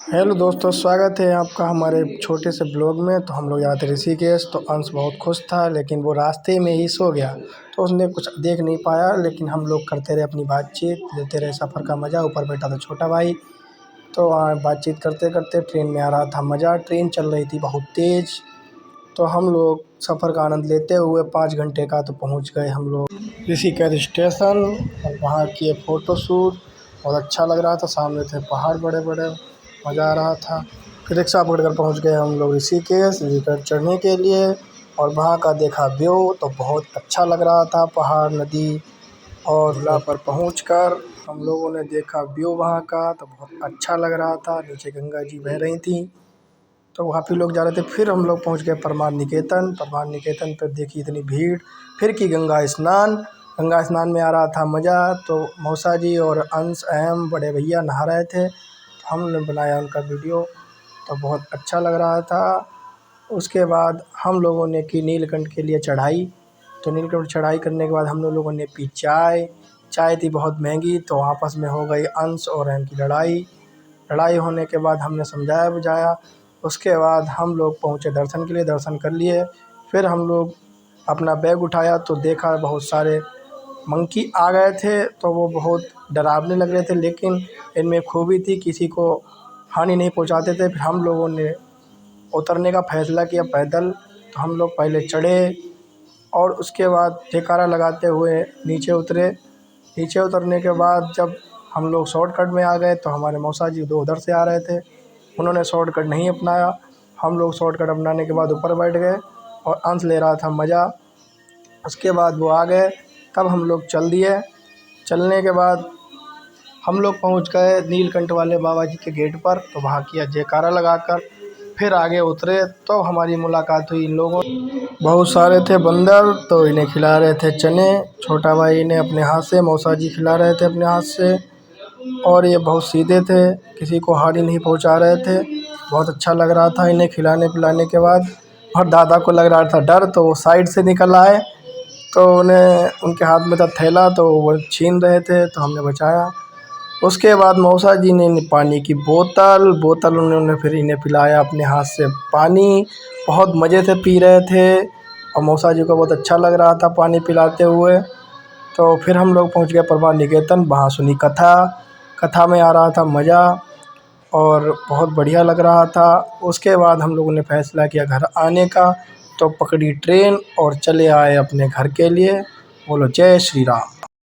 Hello दोस्तों, स्वागत है आपका हमारे छोटे से ब्लॉग में। तो हम लोग यहाँ थे ऋषिकेश। तो अंश बहुत खुश था, लेकिन वो रास्ते में ही सो गया, तो उसने कुछ देख नहीं पाया। लेकिन हम लोग करते रहे अपनी बातचीत, लेते रहे सफ़र का मज़ा। ऊपर बैठा था छोटा भाई, तो बातचीत करते करते ट्रेन में आ रहा था मज़ा। ट्रेन चल रही थी बहुत तेज़, तो हम लोग सफ़र का आनंद लेते हुए 5 घंटे का तो पहुँच गए हम लोग ऋषिकेश स्टेशन। और वहाँ किए फ़ोटोशूट, बहुत अच्छा लग रहा था। सामने थे पहाड़ बड़े बड़े, मज़ा आ रहा था। फिर रिक्शा पकड़कर पहुँच गए हम लोग ऋषिकेश चढ़ने के लिए। और वहाँ का देखा व्यू तो बहुत अच्छा लग रहा था, पहाड़, नदी। और वहाँ पर पहुँचकर हम लोगों ने देखा व्यू वहाँ का, तो बहुत अच्छा लग रहा था। नीचे गंगा जी बह रही थी, तो काफ़ी लोग जा रहे थे। फिर हम लोग पहुँच गए परमान निकेतन पर देखी इतनी भीड़। फिर की गंगा स्नान में आ रहा था मज़ा। तो मौसा जी और अंश अहम बड़े भैया नहा रहे थे, तो हमने बनाया उनका वीडियो, तो बहुत अच्छा लग रहा था। उसके बाद हम लोगों ने की नीलकंठ के लिए चढ़ाई। तो नीलकंठ चढ़ाई करने के बाद हम लोगों ने पी चाय थी बहुत महंगी। तो आपस में हो गई अंश और अहम की लड़ाई होने के बाद हमने समझाया बुझाया। उसके बाद हम लोग पहुँचे दर्शन के लिए, दर्शन कर लिए। फिर हम लोग अपना बैग उठाया तो देखा बहुत सारे मंकी आ गए थे, तो वो बहुत डरावने लग रहे थे, लेकिन इनमें खूबी थी, किसी को हानि नहीं पहुंचाते थे। फिर हम लोगों ने उतरने का फ़ैसला किया पैदल। तो हम लोग पहले चढ़े और उसके बाद जयकारा लगाते हुए नीचे उतरे। नीचे उतरने के बाद जब हम लोग शॉर्टकट में आ गए, तो हमारे मौसा जी दो उधर से आ रहे थे, उन्होंने शॉर्टकट नहीं अपनाया। हम लोग शॉर्टकट अपनाने के बाद ऊपर बैठ गए और अंश ले रहा था मज़ा। उसके बाद वो आ गए, तब हम लोग चल दिए। चलने के बाद हम लोग पहुंच गए नीलकंठ वाले बाबा जी के गेट पर। तो वहाँ किया जयकारा लगाकर फिर आगे उतरे, तो हमारी मुलाकात हुई इन लोगों। बहुत सारे थे बंदर, तो इन्हें खिला रहे थे चने। छोटा भाई ने अपने हाथ से, मौसा जी खिला रहे थे अपने हाथ से। और ये बहुत सीधे थे, किसी को हानि नहीं पहुंचा रहे थे। बहुत अच्छा लग रहा था इन्हें खिलाने पिलाने के बाद। और दादा को लग रहा था डर, तो वो साइड से निकल आए, तो उन्हें उनके हाथ में था थैला, तो वो छीन रहे थे, तो हमने बचाया। उसके बाद मौसा जी ने पानी की बोतल उन्होंने फिर इन्हें पिलाया अपने हाथ से पानी। बहुत मज़े से पी रहे थे और मौसा जी को बहुत अच्छा लग रहा था पानी पिलाते हुए। तो फिर हम लोग पहुंच गए परमान निकेतन। वहाँ सुनी कथा में आ रहा था मज़ा और बहुत बढ़िया लग रहा था। उसके बाद हम लोगों ने फ़ैसला किया घर आने का, तो पकड़ी ट्रेन और चले आए अपने घर के लिए। बोलो जय श्री राम।